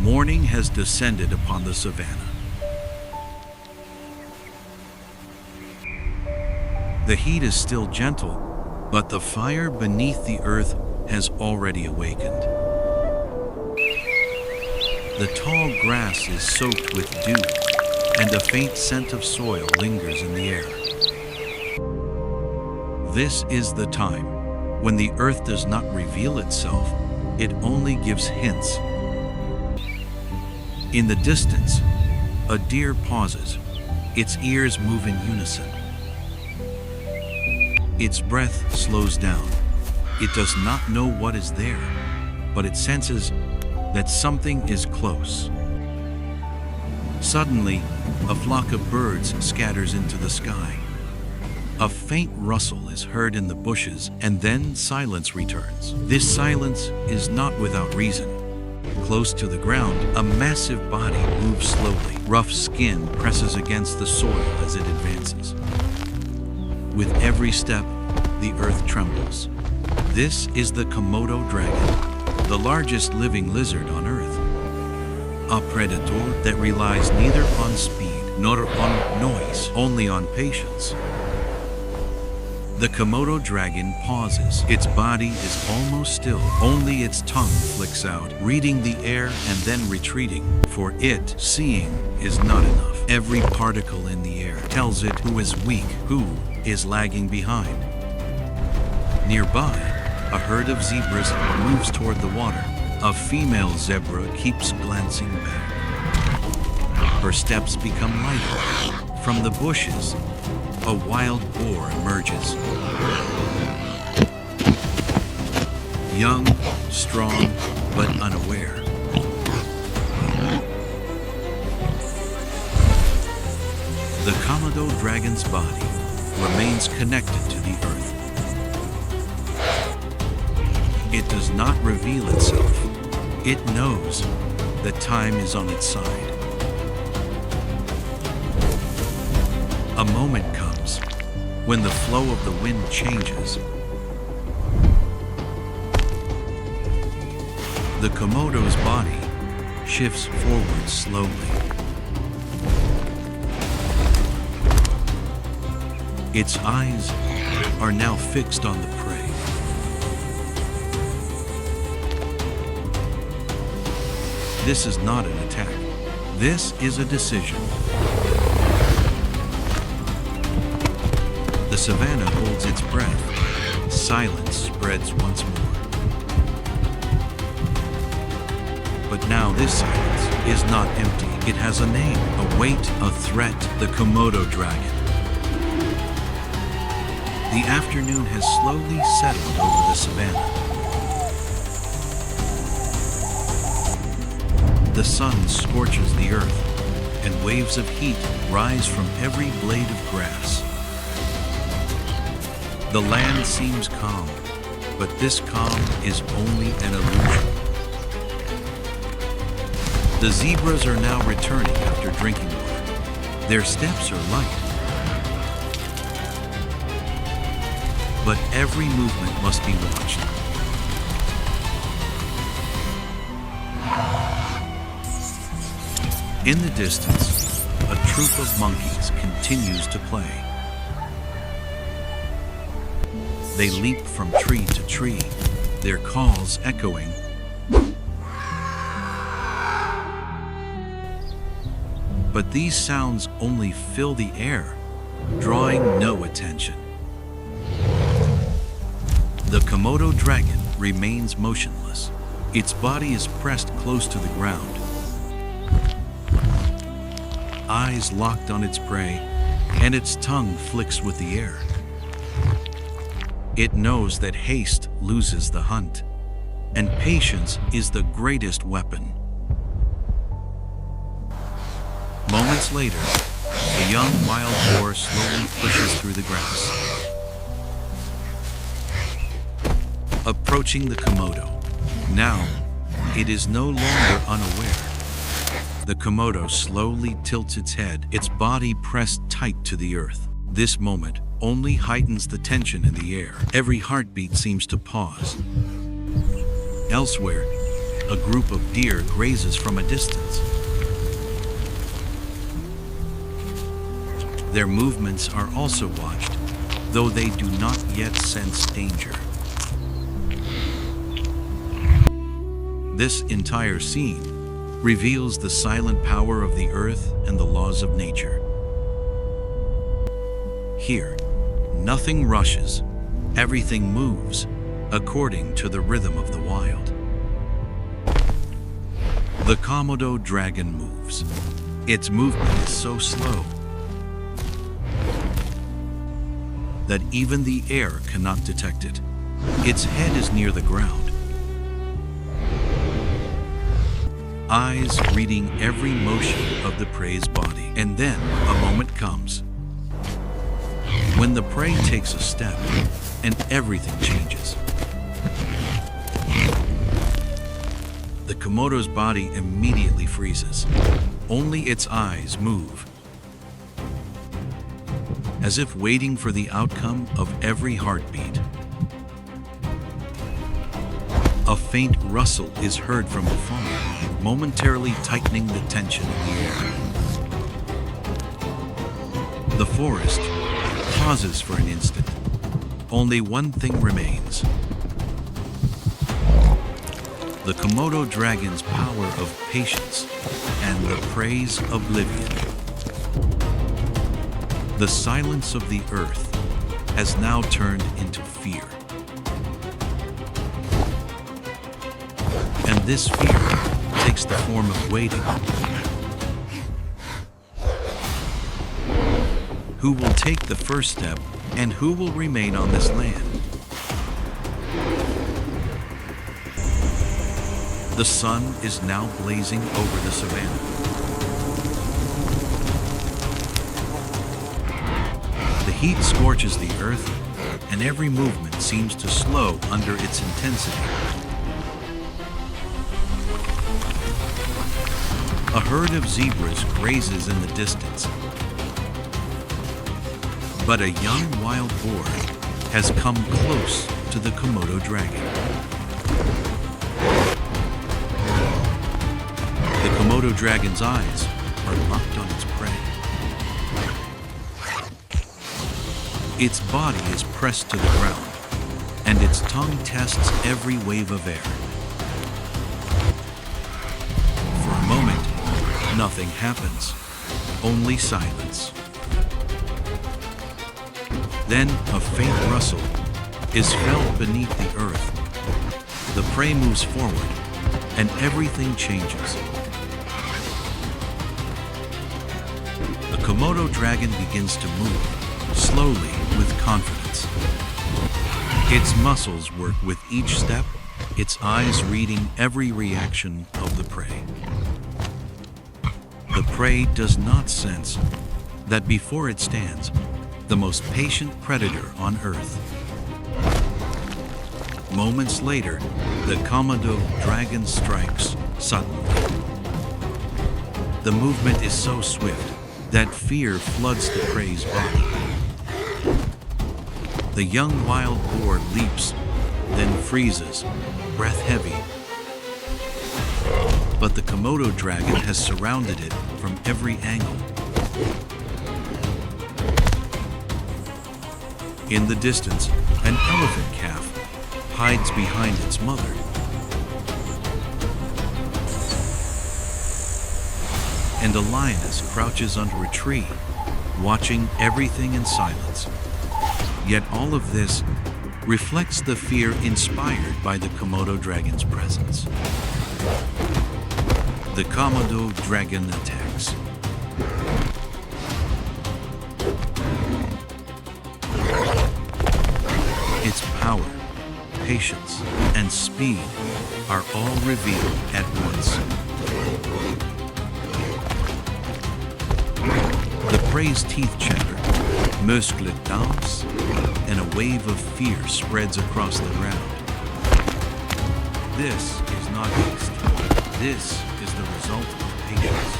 Morning has descended upon the savannah. The heat is still gentle, but the fire beneath the earth has already awakened. The tall grass is soaked with dew, and a faint scent of soil lingers in the air. This is the time when the earth does not reveal itself, it only gives hints. In the distance, a deer pauses, its ears move in unison. Its breath slows down. It does not know what is there, but it senses that something is close. Suddenly, a flock of birds scatters into the sky. A faint rustle is heard in the bushes, and then silence returns. This silence is not without reason. Close to the ground, a massive body moves slowly. Rough skin presses against the soil as it advances. With every step, the earth trembles. This is the Komodo dragon, the largest living lizard on Earth. A predator that relies neither on speed nor on noise, only on patience. The Komodo dragon pauses. Its body is almost still. Only its tongue flicks out, reading the air and then retreating. For it, seeing is not enough. Every particle in the air tells it who is weak, who is lagging behind. Nearby, a herd of zebras moves toward the water. A female zebra keeps glancing back. Her steps become lighter. From the bushes, a wild boar emerges. Young, strong, but unaware. The Komodo dragon's body remains connected to the earth. It does not reveal itself. It knows that time is on its side. A moment comes when the flow of the wind changes. The Komodo's body shifts forward slowly. Its eyes are now fixed on the prey. This is not an attack. This is a decision. The savannah holds its breath. Silence spreads once more. But now this silence is not empty. It has a name, a weight, a threat, the Komodo dragon. The afternoon has slowly settled over the savannah. The sun scorches the earth, and waves of heat rise from every blade of grass. The land seems calm, but this calm is only an illusion. The zebras are now returning after drinking water. Their steps are light, but every movement must be watched. In the distance, a troop of monkeys continues to play. They leap from tree to tree, their calls echoing. But these sounds only fill the air, drawing no attention. The Komodo dragon remains motionless. Its body is pressed close to the ground. Eyes locked on its prey, and its tongue flicks with the air. It knows that haste loses the hunt, and patience is the greatest weapon. Moments later, a young wild boar slowly pushes through the grass. Approaching the Komodo. Now, it is no longer unaware. The Komodo slowly tilts its head, its body pressed tight to the earth. This moment only heightens the tension in the air. Every heartbeat seems to pause. Elsewhere, a group of deer grazes from a distance. Their movements are also watched, though they do not yet sense danger. This entire scene reveals the silent power of the earth and the laws of nature. Here, nothing rushes, everything moves according to the rhythm of the wild. The Komodo dragon moves. Its movement is so slow that even the air cannot detect it. Its head is near the ground, eyes reading every motion of the prey's body. And then a moment comes when the prey takes a step and everything changes. The Komodo's body immediately freezes. Only its eyes move, as if waiting for the outcome of every heartbeat. A faint rustle is heard from afar, momentarily tightening the tension in the air. The forest pauses for an instant. Only one thing remains: the Komodo dragon's power of patience and the prey's oblivion. The silence of the earth has now turned into fear. And this fear takes the form of waiting. Who will take the first step, and who will remain on this land? The sun is now blazing over the savannah. The heat scorches the earth, and every movement seems to slow under its intensity. A herd of zebras grazes in the distance, but a young wild boar has come close to the Komodo dragon. The Komodo dragon's eyes are locked on its prey. Its body is pressed to the ground, and its tongue tests every wave of air. For a moment, nothing happens, only silence. Then a faint rustle is felt beneath the earth. The prey moves forward, and everything changes. The Komodo dragon begins to move, slowly with confidence. Its muscles work with each step, its eyes reading every reaction of the prey. The prey does not sense that before it stands the most patient predator on Earth. Moments later, the Komodo dragon strikes suddenly. The movement is so swift that fear floods the prey's body. The young wild boar leaps, then freezes, breath heavy. But the Komodo dragon has surrounded it from every angle. In the distance, an elephant calf hides behind its mother. And a lioness crouches under a tree, watching everything in silence. Yet all of this reflects the fear inspired by the Komodo dragon's presence. The Komodo dragon attacks. Its power, patience, and speed are all revealed at once. The prey's teeth chatter, muscles dance, and a wave of fear spreads across the ground. This is not haste. This is the result of patience.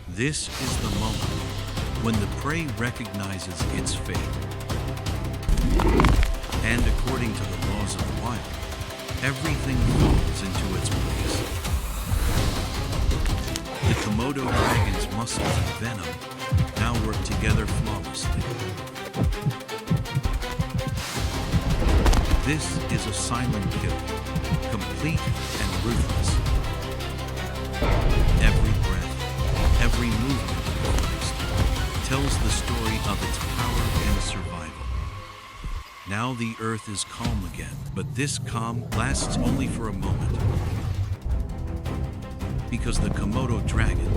This is the moment when the prey recognizes its fate. And according to the laws of the wild, everything falls muscles and venom now work together flawlessly. This is a silent kill, complete and ruthless. Every breath, every movement of the forest tells the story of its power and survival. Now the earth is calm again, but this calm lasts only for a moment. Because the Komodo dragon,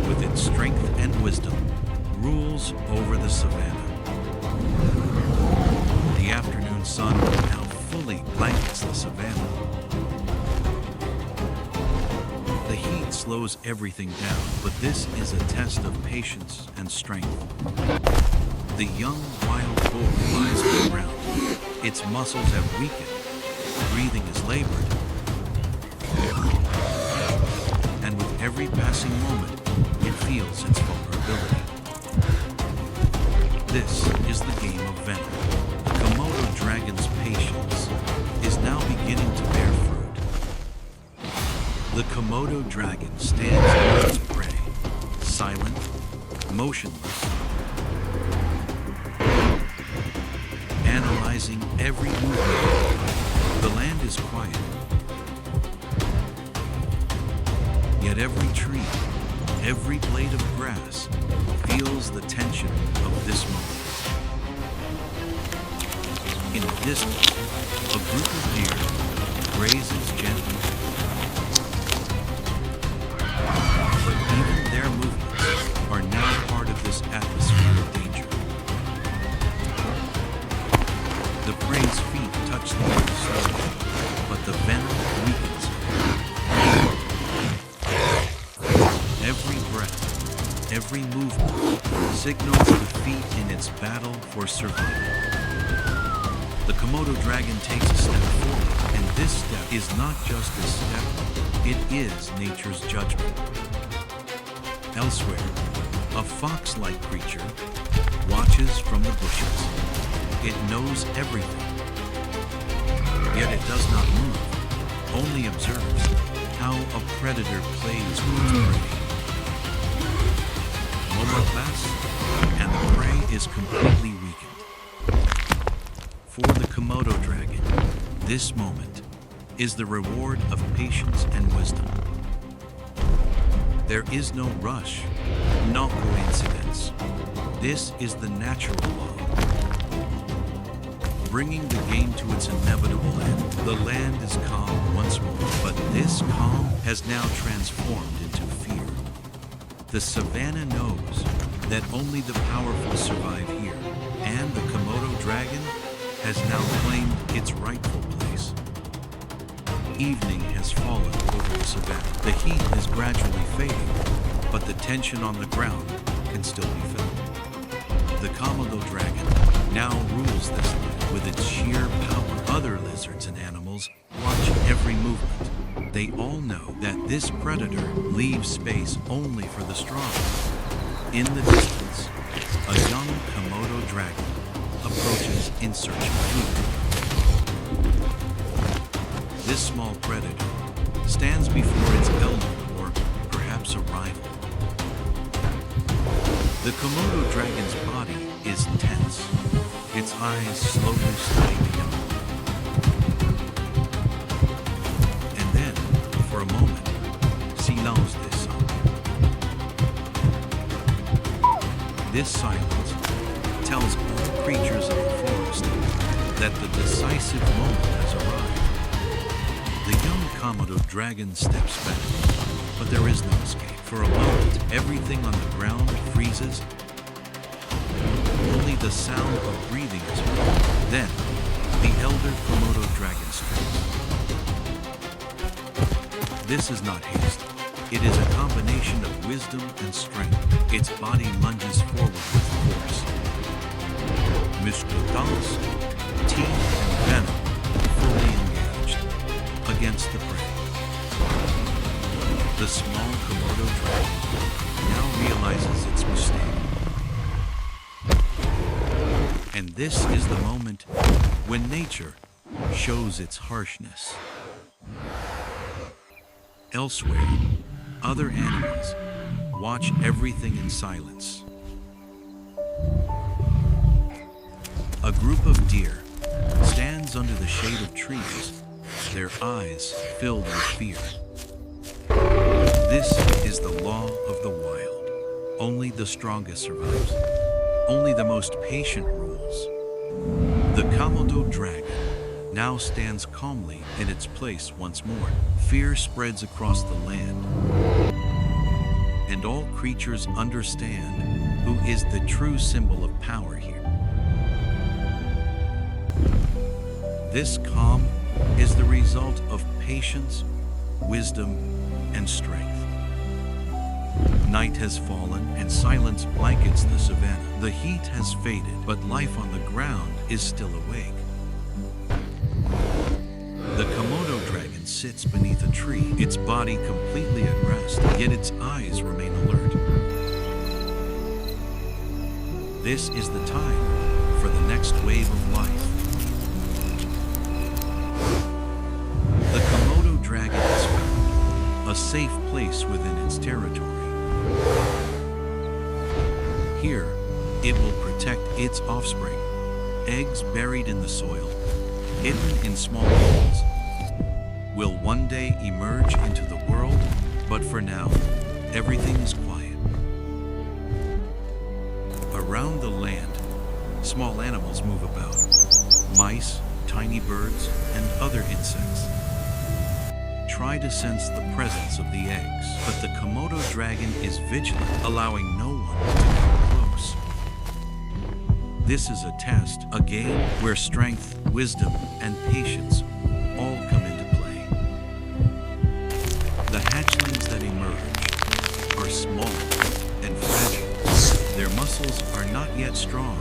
with its strength and wisdom, rules over the savannah. The afternoon sun now fully blankets the savannah. The heat slows everything down, but this is a test of patience and strength. The young wild boar lies on the ground. Its muscles have weakened. Breathing is labored. And with every passing moment, it feels its vulnerability. This is the game of venom. The Komodo dragon's patience is now beginning to bear fruit. The Komodo dragon stands near its prey, silent, motionless, analyzing every movement. The land is quiet, yet every tree, every blade of grass feels the tension of this moment. In the distance, a group of deer grazes gently, but even their movements are now part of this atmosphere of danger. The prey's feet touch the earth slowly, but the venom weakens. Every breath, every movement signals defeat in its battle for survival. The Komodo dragon takes a step forward, and this step is not just a step, it is nature's judgment. Elsewhere, a fox-like creature watches from the bushes. It knows everything, yet it does not move, only observes how a predator plays with its prey. Moment pass, and the prey is completely weakened. For the Komodo dragon, this moment is the reward of patience and wisdom. There is no rush, no coincidence. This is the natural law, bringing the game to its inevitable end. The land is calm once more, but this calm has now transformed into fear. The savannah knows that only the powerful survive here, and the Komodo dragon has now claimed its rightful place. Evening has fallen over the savannah. The heat is gradually fading, but the tension on the ground can still be felt. The Komodo dragon now rules this land with its sheer power. Other lizards and animals watch every movement. They all know that this predator leaves space only for the strong. In the distance, a young Komodo dragon approaches in search of food. This small predator stands before its elder, or perhaps a rival. The Komodo dragon's body is tense, its eyes slowly study the young. And then, for a moment, silence descend. This silence tells all creatures of the forest that the decisive moment has arrived. The young Komodo dragon steps back, but there is no escape. For a moment, everything on the ground freezes. Only the sound of breathing is heard. Then, the elder Komodo dragon strikes. This is not haste. It is a combination of wisdom and strength. Its body lunges forward with force. Muscles, teeth, and venom fully engaged against the prey. The small Komodo dragon now realizes its mistake. And this is the moment when nature shows its harshness. Elsewhere, other animals watch everything in silence. A group of deer stands under the shade of trees, their eyes filled with fear. This is the law of the wild. Only the strongest survives. Only the most patient rules. The Komodo dragon now stands calmly in its place once more. Fear spreads across the land, and all creatures understand who is the true symbol of power here. This calm is the result of patience, wisdom, and strength. Night has fallen and silence blankets the savannah. The heat has faded, but life on the ground is still awake. The Komodo dragon sits beneath a tree, its body completely at rest, yet its eyes remain alert. This is the time for the next wave of life. The Komodo dragon has found a safe place within its territory. Here, it will protect its offspring, eggs buried in the soil, hidden in small holes, will one day emerge into the world, but for now, everything is quiet. Around the land, small animals move about, mice, tiny birds, and other insects. Try to sense the presence of the eggs, but the Komodo dragon is vigilant, allowing no one to come close. This is a test, a game where strength, wisdom, and patience all come into play. The hatchlings that emerge are small and fragile. Their muscles are not yet strong.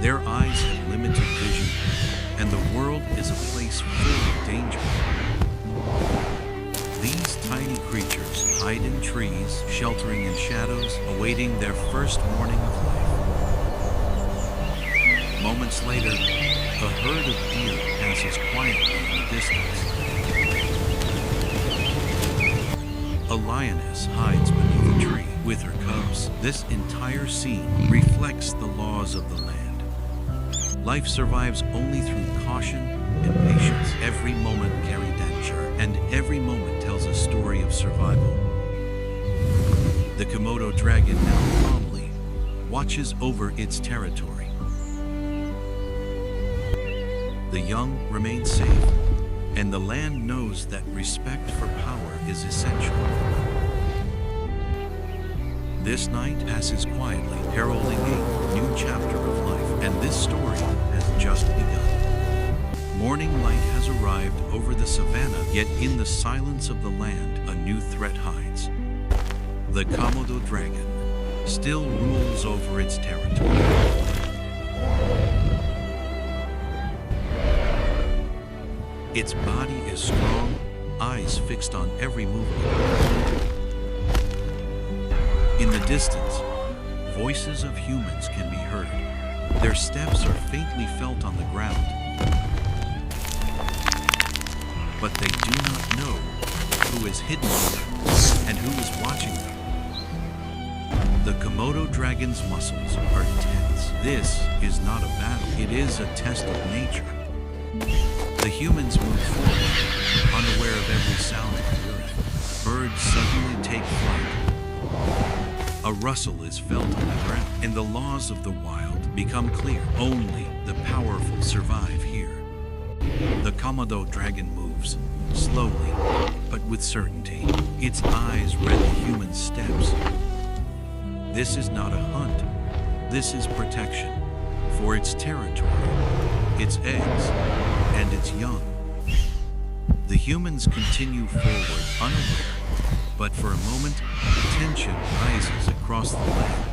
Their eyes have limited vision, and the world is a place full of danger. These tiny creatures hide in trees, sheltering in shadows, awaiting their first morning of life. Moments later, a herd of deer passes quietly in the distance. A lioness hides beneath a tree with her cubs. This entire scene reflects the laws of the land. Life survives only through caution and patience. Every moment carries danger, and every moment tells a story of survival. The Komodo dragon now calmly watches over its territory. The young remain safe, and the land knows that respect for power is essential. This night passes quietly, heralding a new chapter of life, and this story has just begun. Morning light has arrived over the savannah, yet in the silence of the land, a new threat hides. The Komodo dragon still rules over its territory. Its body is strong, eyes fixed on every movement. In the distance, voices of humans can be heard. Their steps are faintly felt on the ground. But they do not know who is hidden and who is watching them. The Komodo dragon's muscles are tense. This is not a battle, it is a test of nature. The humans move forward, unaware of every sound of the earth. Birds suddenly take flight. A rustle is felt on the ground, and the laws of the wild become clear. Only the powerful survive here. The Komodo dragon moves, slowly, but with certainty. Its eyes read the human steps. This is not a hunt. This is protection for its territory, its eggs, and its young. The humans continue forward unaware, but for a moment, tension rises across the land.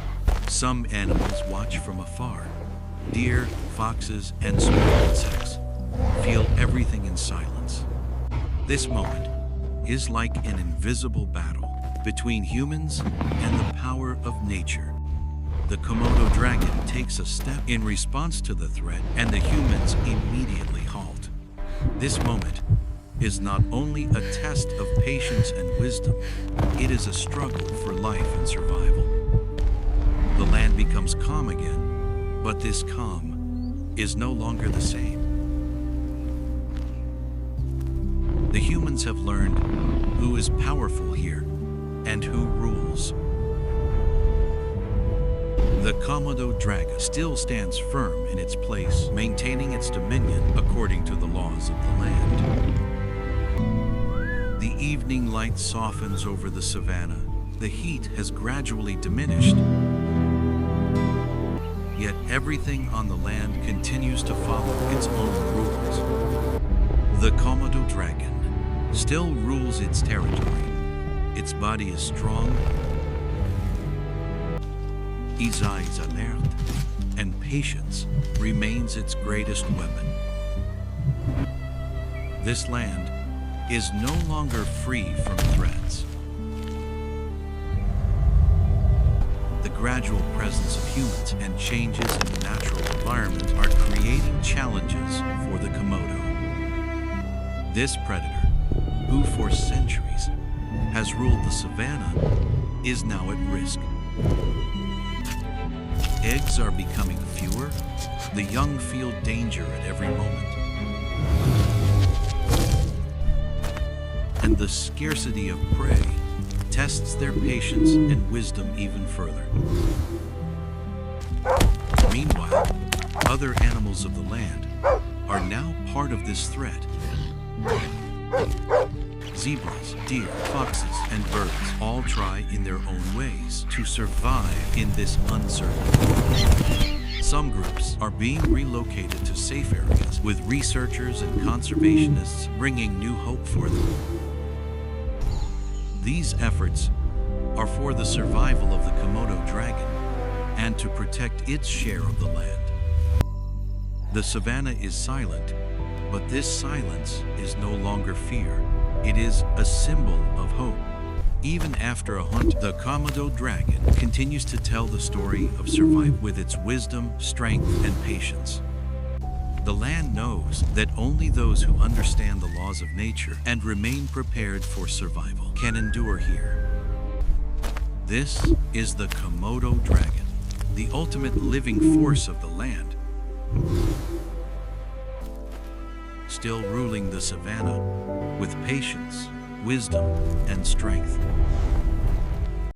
Some animals watch from afar. Deer, foxes, and small insects feel everything in silence. This moment is like an invisible battle between humans and the power of nature. The Komodo dragon takes a step in response to the threat, and the humans immediately halt. This moment is not only a test of patience and wisdom, it is a struggle for life and survival. The land becomes calm again, but this calm is no longer the same. The humans have learned who is powerful here and who rules. The Komodo dragon still stands firm in its place, maintaining its dominion according to the laws of the land. The evening light softens over the savannah. The heat has gradually diminished. Yet everything on the land continues to follow its own rules. The Komodo dragon still rules its territory. Its body is strong, its eyes alert, and patience remains its greatest weapon. This land is no longer free from threats. The gradual presence of humans and changes in the natural environment are creating challenges for the Komodo. This predator, who for centuries has ruled the savannah, is now at risk. Eggs are becoming fewer. The young feel danger at every moment. And the scarcity of prey tests their patience and wisdom even further. Meanwhile, other animals of the land are now part of this threat. Zebras, deer, foxes, and birds all try in their own ways to survive in this uncertainty. Some groups are being relocated to safe areas, with researchers and conservationists bringing new hope for them. These efforts are for the survival of the Komodo dragon and to protect its share of the land. The savannah is silent, but this silence is no longer fear. It is a symbol of hope. Even after a hunt, the Komodo dragon continues to tell the story of survival with its wisdom, strength, and patience. The land knows that only those who understand the laws of nature and remain prepared for survival can endure here. This is the Komodo dragon, the ultimate living force of the land, still ruling the savannah with patience, wisdom, and strength.